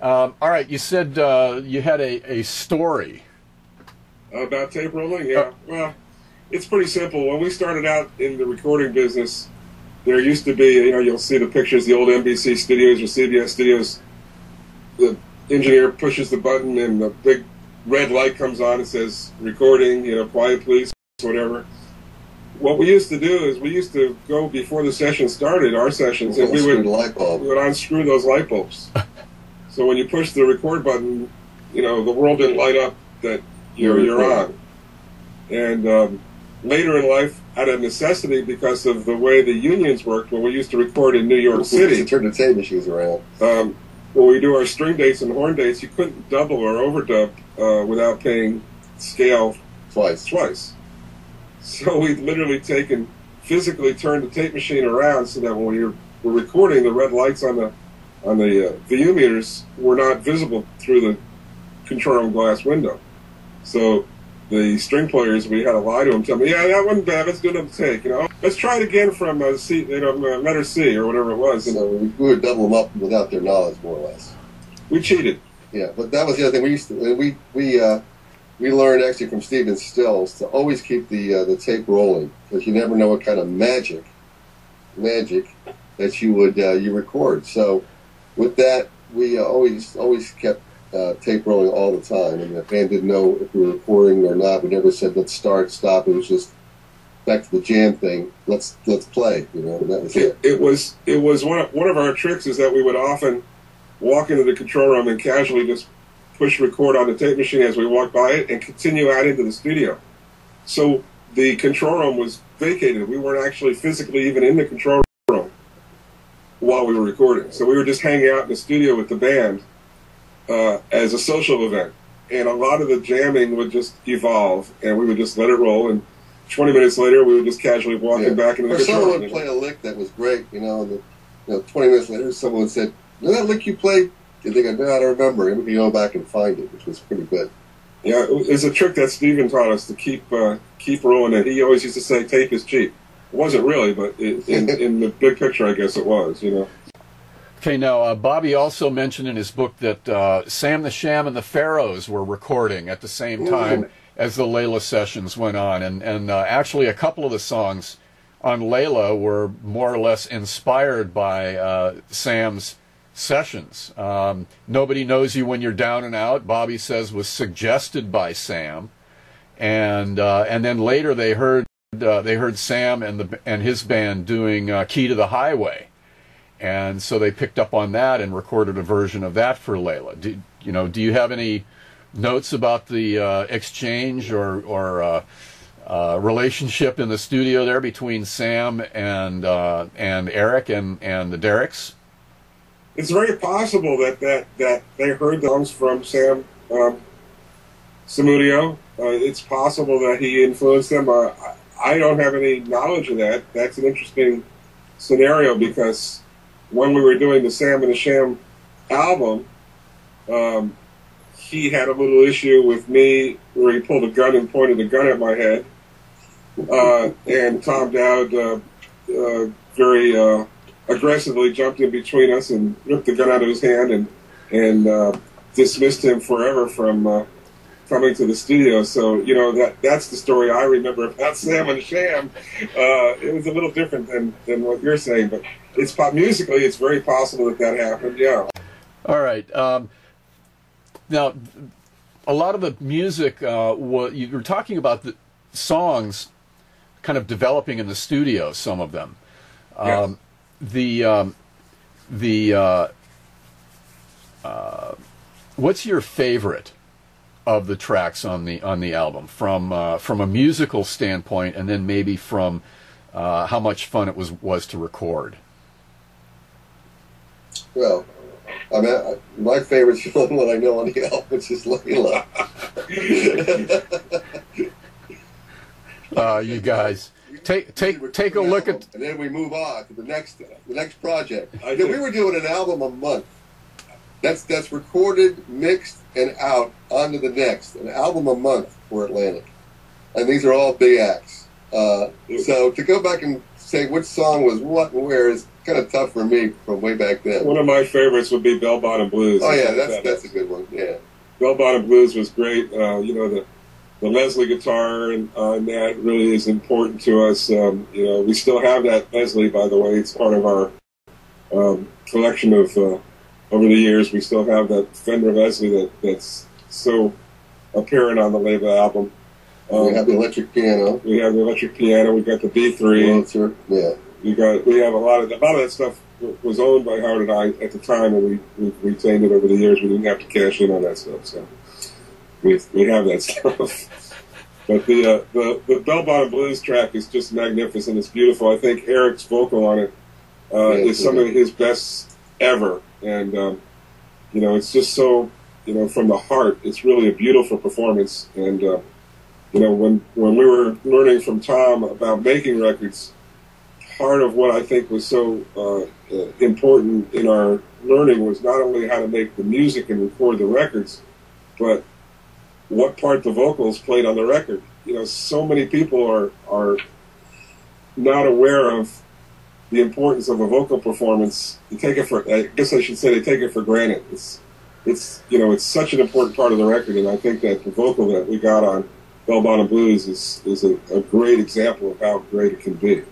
All right, you said you had a story. About tape rolling? Yeah. Well, it's pretty simple. When we started out in the recording business, there used to be, you'll see the pictures, the old NBC studios or CBS studios. The engineer pushes the button and the big red light comes on and says, recording, quiet please, whatever. What we used to do is we used to go before the session started, our sessions, and we would unscrew those light bulbs. So when you push the record button, the world didn't light up that you're on. And later in life, out of necessity, because of the way the unions worked, when we used to record in New York City, we used to turn the tape machines around. When we do our string dates and horn dates, you couldn't double or overdub without paying scale twice. So we'd literally physically turned the tape machine around so that when we were recording, the red lights on the VU meters were not visible through the control room glass window. So the string players, we had to lie to them, tell me, yeah, that wasn't bad, let's do another take, Let's try it again from C, letter C or whatever it was. And so we would double them up without their knowledge, more or less. We cheated. Yeah, but that was the other thing. We learned actually from Stephen Stills to always keep the tape rolling, because you never know what kind of magic that you record. So with that, we always kept tape rolling all the time, and the band didn't know if we were recording or not. We never said let's start, stop. It was just back to the jam thing. Let's play. And that was it. It was one of our tricks is that we would often walk into the control room and casually just push record on the tape machine as we walked by it and continue out into the studio. So the control room was vacated. We weren't actually physically even in the control room while we were recording. So we were just hanging out in the studio with the band as a social event. And a lot of the jamming would just evolve, and we would just let it roll. And 20 minutes later, we would just casually walk back into the control room. Someone would play a lick that was great, and 20 minutes later, someone said, that lick you played? You think, no, I don't remember. And we could go back and find it, which was pretty good. Yeah, it's a trick that Stephen taught us to keep rolling it. He always used to say, tape is cheap. It wasn't really, but in the big picture, I guess it was, Okay, now, Bobby also mentioned in his book that Sam the Sham and the Pharaohs were recording at the same time as the Layla sessions went on. And actually, a couple of the songs on Layla were more or less inspired by Sam's sessions. Nobody Knows You When You're Down and Out, Bobby says, was suggested by Sam. And then later they heard Sam and his band doing Key to the Highway. And so they picked up on that and recorded a version of that for Layla. Do you have any notes about the exchange or relationship in the studio there between Sam and Eric and the Derricks? It's very possible that they heard songs from Sam Samudio. It's possible that he influenced them. I don't have any knowledge of that. That's an interesting scenario, because when we were doing the Sam and the Sham album, he had a little issue with me where he pulled a gun and pointed the gun at my head. And Tom Dowd very aggressively jumped in between us and ripped the gun out of his hand and dismissed him forever from coming to the studio. So, that's the story I remember about Sam and Sham. It was a little different than what you're saying, but musically, it's very possible that happened, yeah. All right. Now, a lot of the music, you were talking about the songs kind of developing in the studio, some of them. Yes. What's your favorite of the tracks on the album from a musical standpoint, and then maybe from how much fun it was to record? Well, my favorite's the one I know on the album, which is Layla. You guys, take a look at, and then we move on to the next project. We were doing an album a month. That's recorded, mixed, and out onto the next. An album a month for Atlantic, and these are all big acts. So to go back and say which song was what and where is kind of tough for me from way back then. One of my favorites would be Bell Bottom Blues. Oh yeah, that's a good one. Yeah, Bell Bottom Blues was great. The Leslie guitar and that really is important to us. We still have that Leslie, by the way. It's part of our collection of over the years. We still have that Fender Leslie that's so apparent on the label album. We have the electric piano. We have the electric piano. We got the B3. Yeah. We have a lot of that stuff was owned by Howard and I at the time, and we retained it over the years. We didn't have to cash in on that stuff, so we have that stuff. But the Bell Bottom Blues track is just magnificent. It's beautiful. I think Eric's vocal on it is some of his best ever, and it's just so from the heart. It's really a beautiful performance, and when we were learning from Tom about making records, part of what I think was so important in our learning was not only how to make the music and record the records, but what part the vocals played on the record. So many people are not aware of the importance of a vocal performance. I guess I should say they take it for granted. It's such an important part of the record, and I think that the vocal that we got on Bell Bottom Blues is a great example of how great it can be.